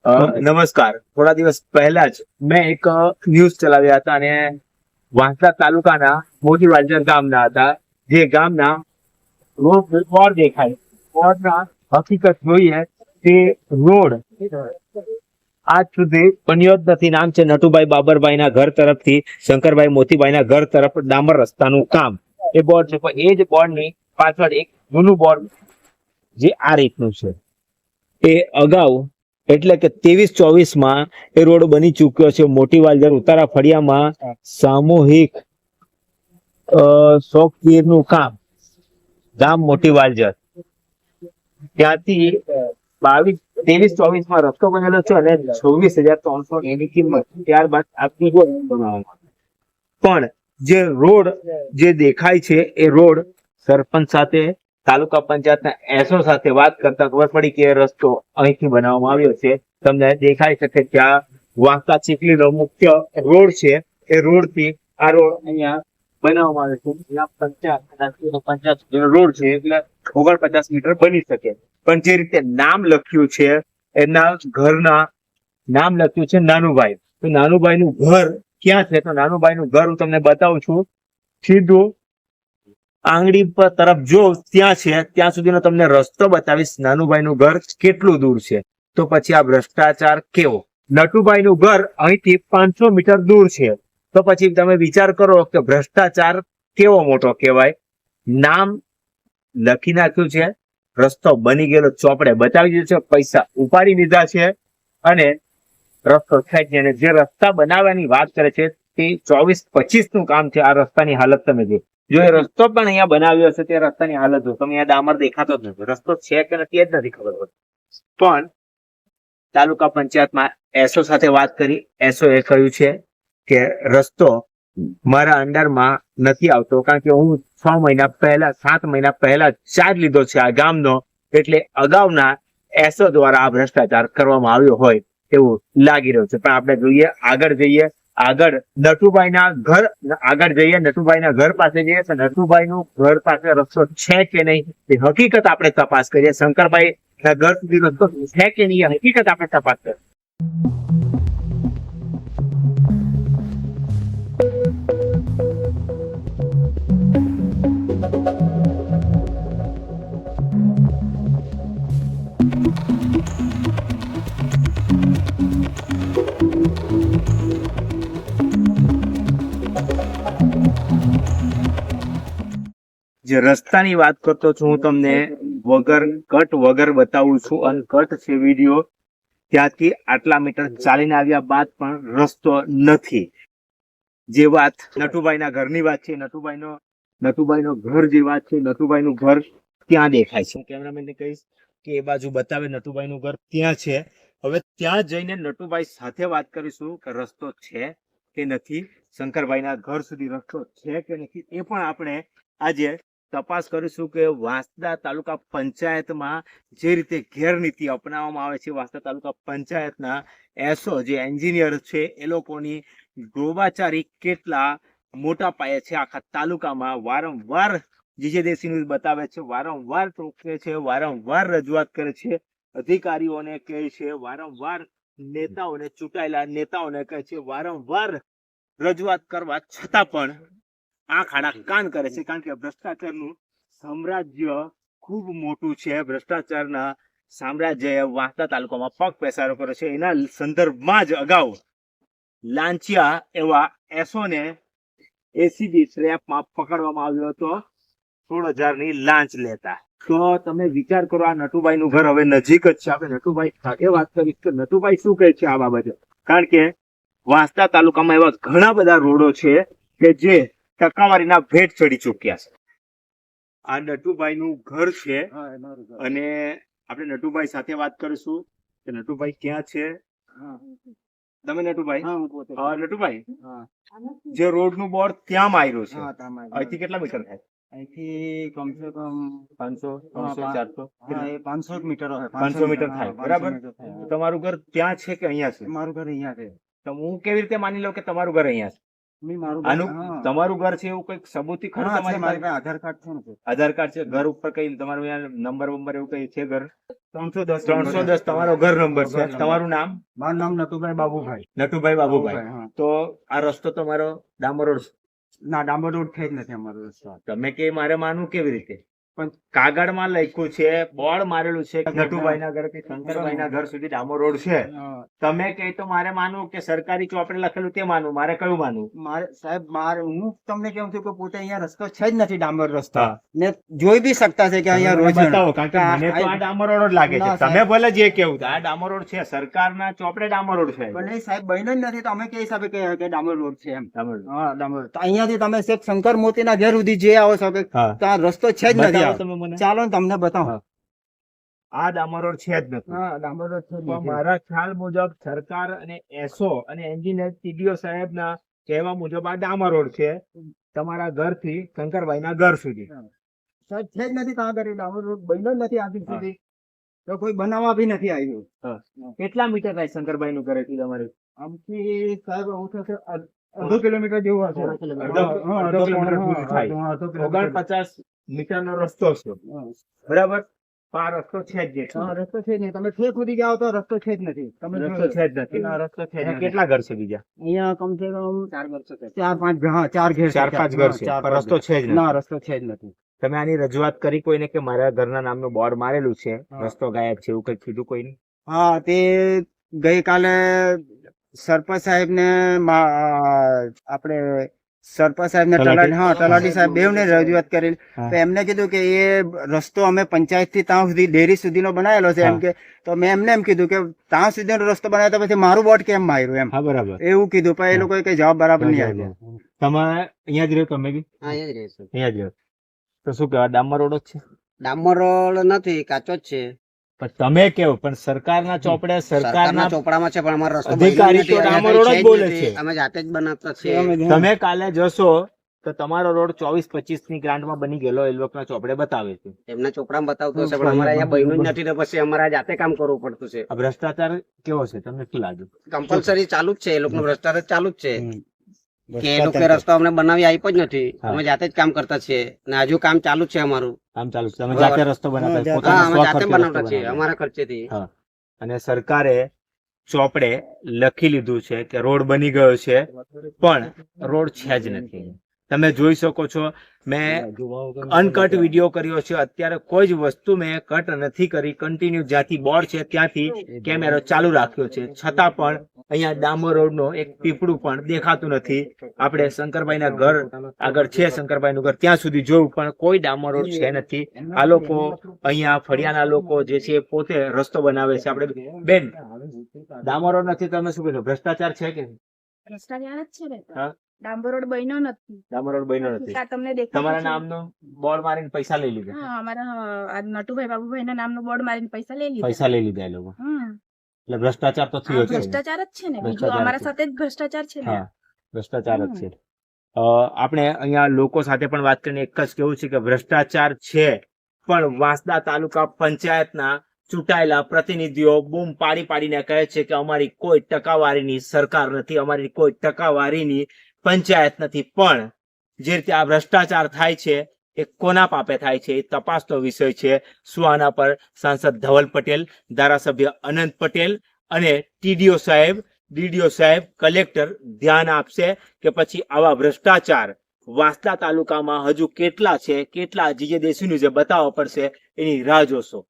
નમસ્કાર. થોડા દિવસ પહેલા જ મેં એક ન્યૂઝ ચલાવ્યા હતા અને વાંસદા તાલુકાના મોટી વાલજર ગામના હતા, જે ગામના બોર્ડ દેખાય, બોર્ડના હકીકત જોઈએ તે રોડ આજ સુધી બન્યો જ નથી. નામ છે નટુભાઈ બાબરભાઈના ઘર તરફથી શંકરભાઈ મોતીભાઈના ઘર તરફ ડામર રસ્તાનું કામ. એ બોર્ડ છે, પણ એ જ બોર્ડની પાછળ એક જૂનું બોર્ડ જે આ રીતનું છે. એ અગાઉ એટલે કે 23-24 એ રોડ બની ચૂક્યો છે. મોટી વાલજર ઉતારા ફળિયામાં સામૂહિક સોફ્ટવેરનું કામ, ગામ મોટી વાલજર, ત્યાંથી 23-24 રસ્તો બનેલો છે અને 26,300 એની કિંમત. ત્યારબાદ આપની બનાવવામાં, પણ જે રોડ જે દેખાય છે એ રોડ સરપંચ સાથે, તાલુકા પંચાયતના એસો સાથે વાત કરતા ખબર પડી કે રસ્તો અહીંથી બનાવવામાં આવ્યો છે. તમને દેખાય છે કે ત્યાં વાંકા ચીખલીનો મુખ્ય રોડ છે, એ રોડ થી આ રોડ અહીંયા બનાવવામાં આવ્યો છે. અહીંયા 50 રોડ છે એટલે 49 મીટર બની શકે. પણ જે રીતે નામ લખ્યું છે, એના ઘરના નામ લખ્યું છે નાનુભાઈ. તો નાનુભાઈ નું ઘર ક્યાં છે? તો નાનુભાઈ નું ઘર હું તમને બતાવું છું. સીધું આંગળી પર તરફ જો ત્યાં છે, ત્યાં સુધીનો તમને રસ્તો બતાવીશ. નાનુભાઈ નું ઘર કેટલું દૂર છે, તો પછી આ ભ્રષ્ટાચાર કેવો. નટુભાઈ નું ઘર અહીંથી 500 મીટર દૂર છે, તો પછી તમે વિચાર કરો કે ભ્રષ્ટાચાર કેવો મોટો કહેવાય. નામ લખી નાખ્યું છે, રસ્તો બની ગયેલો ચોપડે બતાવી દીધો છે, પૈસા ઉપાડી લીધા છે અને રસ્તો છે જ નહીં. જે રસ્તા બનાવવાની વાત કરે છે તે 24-25 નું કામ છે. આ રસ્તાની હાલત તમે જો એ રસ્તો પણ અહીંયા બનાવ્યો છે, તે રસ્તાની હાલત જો તમે, અહીંયા ડામર દેખાતો જ નથી. રસ્તો છે કે નથી એ જ નથી ખબર પડતી. પણ તાલુકા પંચાયતમાં એસો સાથે વાત કરી, એસો એ કહ્યું છે કે રસ્તો મારા અંડરમાં નથી આવતો, કારણ કે હું 6 મહિના પહેલા 7 મહિના પહેલા ચાર્જ લીધો છે આ ગામનો, એટલે અગાઉના એસો દ્વારા આ ભ્રષ્ટાચાર કરવામાં આવ્યો હોય એવું લાગી રહ્યું છે. પણ આપણે જોઈએ, આગળ જઈએ, આગળ નટુભાઈના ઘર આગળ જઈએ, નટુભાઈના ઘર પાસે જઈએ તો નટુભાઈનું ઘર પાસે રસ્તો છે કે નહીં એ હકીકત આપણે તપાસ કરીએ. શંકરભાઈ ના ઘર સુધી રસ્તો છે કે નહીં એ હકીકત આપણે તપાસ કરીએ. જે રસ્તાની વાત કરતો છું હું તમને વગર કટ વગર બતાવું છું. અનકટ છે વિડીયો. ત્યાંથી આટલા મીટર ચાલીને આવ્યા બાદ પણ રસ્તો નથી. જે વાત નટુભાઈના ઘરની વાત છે, નટુભાઈનો ઘર જે વાત છે, નટુભાઈનું ઘર ત્યાં દેખાય છે. કેમેરામેનને કહીશ કે એ બાજુ બતાવે. નટુભાઈનું ઘર ત્યાં છે. હવે ત્યાં જઈને નટુભાઈ સાથે વાત કરીશું કે રસ્તો છે કે નથી, શંકરભાઈના ઘર સુધી રસ્તો છે કે નથી એ પણ આપણે આજે તપાસ કરીશું. કે વાંસદા તાલુકા પંચાયતમાં જે રીતે ગેરનીતિ અપનાવવામાં આવે છે, વાંસદા તાલુકા પંચાયતના એસો જે એન્જિનિયર છે એ લોકોની ગોબાચારી કેટલા મોટા પાયે છે આખા તાલુકામાં. વારંવાર જીજે દેશી ન્યૂઝ બતાવે છે, વારંવાર ટોકે છે, વારંવાર રજૂઆત કરે છે, અધિકારીઓને કહે છે, વારંવાર નેતાઓને, ચૂંટાયેલા નેતાઓને કહે છે, વારંવાર રજૂઆત કરવા છતાં પણ આંખ આડા કાન કરે છે. કારણ કે ભ્રષ્ટાચારનું સામ્રાજ્ય ખૂબ મોટું છે. ભ્રષ્ટાચારના સામ્રાજ્યએ વાંસદા તાલુકામાં પગ પેસારો કર્યો છે. એના સંદર્ભમાં જ અગાઉ લાંચિયા એવા એસોને એસીબી ટ્રેપમાં પકડવામાં આવ્યો હતો 16,000 ની લાંચ લેતા. તો તમે વિચાર કરો, આ નટુભાઈનું ઘર હવે નજીક જ છે. આપણે નટુભાઈ સાથે વાત કરીશ કે નટુભાઈ શું કહે છે આ બાબતે. કારણ કે વાંસદા તાલુકામાં એવા ઘણા બધા રોડો છે કે જે ટકાવારીના ભેટ ચડી ચૂક્યા છે. આ નટુભાઈનું ઘર છે અને આપણે નટુભાઈ સાથે વાત કરીશું કે નટુભાઈ ક્યાં છે. તમે નટુભાઈ? નટુભાઈ, જે રોડ નું બોર્ડ ત્યાં માર્યું છે, અહીંથી કેટલા મીટર થાય? અહીંથી કમસે કમ 500, 300, 400, 500 મીટર 500 મીટર થાય, બરાબર. તમારું ઘર ત્યાં છે કે અહીંયા છે? મારું ઘર અહીંયા છે. તો હું કેવી રીતે માની લઉં કે તમારું ઘર અહીંયા છે? આનું તમારું ઘર છે એવું કઈક સબૂતી ખરું તમારી મારી પાસે? પાસે આધાર કાર્ડ છે ને આધાર કાર્ડ છે ઘર ઉપર કઈ તમારું નંબર વંબર એવું કઈ છે ઘર? 310 310 તમારો ઘર નંબર છે. તમારું નામ? મારું નામ નટુભાઈ બાબુભાઈ. નટુભાઈ બાબુભાઈ. હા. તો આ રસ્તો તમારો ડામર રોડ છે. ના, ડામર રોડ છે જ નથી અમારો રસ્તો. તમે કે મારે માનવું કેવી રીતે? પણ કાગળમાં લખ્યું છે, બોર્ડ મારેલું છે કે નટુભાઈના ઘર કે શંકરભાઈના ઘર સુધી ડામર રોડ છે. તમે કહે તો મારે માનવું કે સરકારી ચોપડે લખેલું તે માનવું? મારે કયું માનવું? મારે હું તમને કેવું છું કે પોતે અહીંયા રસ્તો છે જ નથી, ડામર રસ્તો. હા. ને જોઈ બી શકતા છે કે અહીંયા રોજ બતાવો, કારણ કે મને તો આ ડામર રોડ જ લાગે છે. ના, તમે સાહેબ. ભલે જે કેવું આ ડામર રોડ છે, સરકારના ચોપડે ડામર રોડ છે. પણ એ સાહેબ બન્યો જ નથી તો અમે કે હિસાબે કહીએ કે ડામર રોડ છે એમ. ડામર રોડ. હા, ડામર રોડ. તો અહીંયાથી તમે શેખ શંકર મોતીના ઘેર સુધી જે આવો છો કે હા. ત્યાં રસ્તો છે જ નથી. બતાવો આ. તમે મને. ચાલો ને તમને બતાવો. હા. આ ડામર રોડ છે જ નથી. હા, ડામર રોડ છે જ પણ નથી. મારા ખ્યાલ મુજબ સરકાર અને એસો અને એન્જિનિયર ટીડીઓ સાહેબના કહેવા મુજબ આ ડામર રોડ છે તમારા ઘરથી શંકરભાઈના ઘર સુધી. સાહેબ છે જ નથી ત્યાં આગળ. ડામર રોડ બન્યો જ નથી આજ હા. સુધી. તો કોઈ બનાવવા બી નથી આવ્યું. કેટલા મીટર થાય શંકરભાઈ નું ઘરેથી તમારે? આમથી સાહેબ હું થશે અડધો કિલોમીટર જેવું હશે. અડધો કિલોમીટર દૂર થાય. હા, અડધો કિલોમીટર. 49 મીટરનો રસ્તો છે, હા. બરાબર? પણ આ રસ્તો છે જ નહીં. હા, રસ્તો છે જ નહીં. તમે ઠેક સુધી જાઓ તો રસ્તો છે જ નથી. તમે રસ્તો છે જ નથી. ના, રસ્તો છે જ અહીંયા નથી. કેટલા ઘર છે બીજા? અહીંયા કમસે કમ 4 ઘર છે. 4-5 હા 4 ઘેર છે. 4-5 ઘર છે, હા, પણ રસ્તો છે જ નહીં. ના, રસ્તો છે જ નથી. તમે આની રજૂઆત કરી કોઈને કે મારા ઘરના નામનું બોર્ડ મારેલું છે, હા. રસ્તો ગાયબ છે, એવું કઈ કીધું કોઈને? હા, તે ગઈકાલે સરપંચ સાહેબ ને આપણે સરપંચ સાહેબ ને તલાટી સાહેબ બેવને રજૂઆત કરેલી. હા. તો એમને કીધું કે એ રસ્તો અમે પંચાયત થી ત્યાં સુધી ડેરી સુધીનો બનાવેલો છે એમ હા. કે. તો મેં એમને એમ કીધું કે ત્યાં સુધીનો રસ્તો બનાવ્યો તો પછી મારું બોર્ડ કેમ માર્યું એમ હા, બરાબર. એવું કીધું. પણ એ હા. લોકોએ કઈ જવાબ બરાબર નહીં આપ્યો. તમે અહીંયા જ રહ્યો? તમે બી અહીંયા જ રહેશે. અહીંયા જ રહ્યો? તો શું કહેવાય, ડામર રોડ જ છે? ડામર રોડ નથી, કાચો જ છે. પણ તમે કેવો, પણ સરકારના ચોપડે સરકારના સરકારના ચોપડામાં છે પણ અમારો રસ્તો અધિકારી બન્યો તો નથી. ડામર અહીંયા રોડ જ કઈ બોલે નથી. છે. અમે જાતે જ બનાવતા છીએ. તમે કાલે જશો તો તમારો રોડ 24-25 ની ગ્રાન્ટમાં બની ગયેલો એ લોકોના ચોપડે બતાવે છે. એમના ચોપડામાં બતાવતું હશે પણ અમારે અહીંયા બન્યું જ નથી તો પછી અમારે જાતે કામ કરવું પડતું છે. આ ભ્રષ્ટાચાર કેવો છે તમને શું લાગ્યું? કમ્પલસરી ચાલુ જ છે, એ લોકોનો ભ્રષ્ટાચાર ચાલુ જ છે કે એ લોકો ભ્રષ્ટાચાર. રસ્તો અમને બનાવી આપ્યો જ નથી. હા. અમે જાતે જ કામ કરતા છીએ ને હજુ કામ ચાલુ જ છે અમારું. આમ ચાલુ છે? તમે જાતે રસ્તો બનાવતા છો? હા, હા, પોતાના અમે જાતે સ્વખર્ચે બનાવતા રસ્તો છીએ બનાવતા? અમારા ખર્ચેથી. હા. અને સરકારે ચોપડે લખી લીધું છે કે રોડ બની ગયો છે, પણ રોડ છે જ નથી. તમે જોઈ શકો છો, મેં અનકટ વિડીયો કર્યો છે. અત્યારે કોઈ જ વસ્તુ મેં કટ નથી કરી. કન્ટિન્યુ જ્યાંથી બોર્ડ છે ત્યાંથી કેમેરો ચાલુ રાખ્યો છે, છતાં પણ અહીંયા ડામર રોડનો એક પીપળું પણ દેખાતું નથી. આપણે શંકરભાઈના ઘર આગળ છે, શંકરભાઈનું ઘર, ત્યાં સુધી જોયું પણ કોઈ ડામર રોડ છે નથી. આ લોકો અહીંયા ફળિયાના લોકો જે છે એ પોતે રસ્તો બનાવે છે. આપણે બેન, ડામર રોડ નથી, તમે શું કહેશો? ભ્રષ્ટાચાર છે કે ભ્રષ્ટાચાર જ છે ને તો. હા? ડાંબર રોડ બન્યો નથી. ડામર રોડ બન્યો નથી. આ તમને દેખાય તમારા છે? નામનું બોર્ડ મારીને પૈસા લઈ લીધા. હા, અમારા આ નટુભાઈ બાબુભાઈ ના નામનું બોર્ડ મારીને પૈસા લઈ લીધા. પૈસા લઈ લીધા એ લોકો. હમ. એટલે ભ્રષ્ટાચાર તો આ થયો છે. ભ્રષ્ટાચાર જ છે ને, બીજું ભ્રષ્ટાચાર અમારા છે. સાથે જ ભ્રષ્ટાચાર છે ને. હા, ભ્રષ્ટાચાર જ છે. આપણે અહીંયા લોકો સાથે પણ વાત કરીને એક જ કેવું છે કે ભ્રષ્ટાચાર છે, પણ વાંસદા તાલુકા પંચાયતના ચૂંટાયેલા પ્રતિનિધિઓ બૂમ પાડી પાડીને કહે છે કે અમારી કોઈ ટકાવારીની સરકાર નથી, અમારી કોઈ ટકાવારીની પંચાયત નથી. પણ જે રીતે આ ભ્રષ્ટાચાર થાય છે એ કોના પાપે થાય છે એ તપાસનો વિષય છે. શું આના પર સાંસદ ધવલ પટેલ, ધારાસભ્ય અનંત પટેલ અને ટીડીઓ સાહેબ, ડીડીઓ સાહેબ, કલેક્ટર ધ્યાન આપશે કે પછી આવા ભ્રષ્ટાચાર વાંસદા તાલુકામાં હજુ કેટલા છે, કેટલા જીજે દેશીનું જે બતાવવા પડશે એની રાહ જોશો.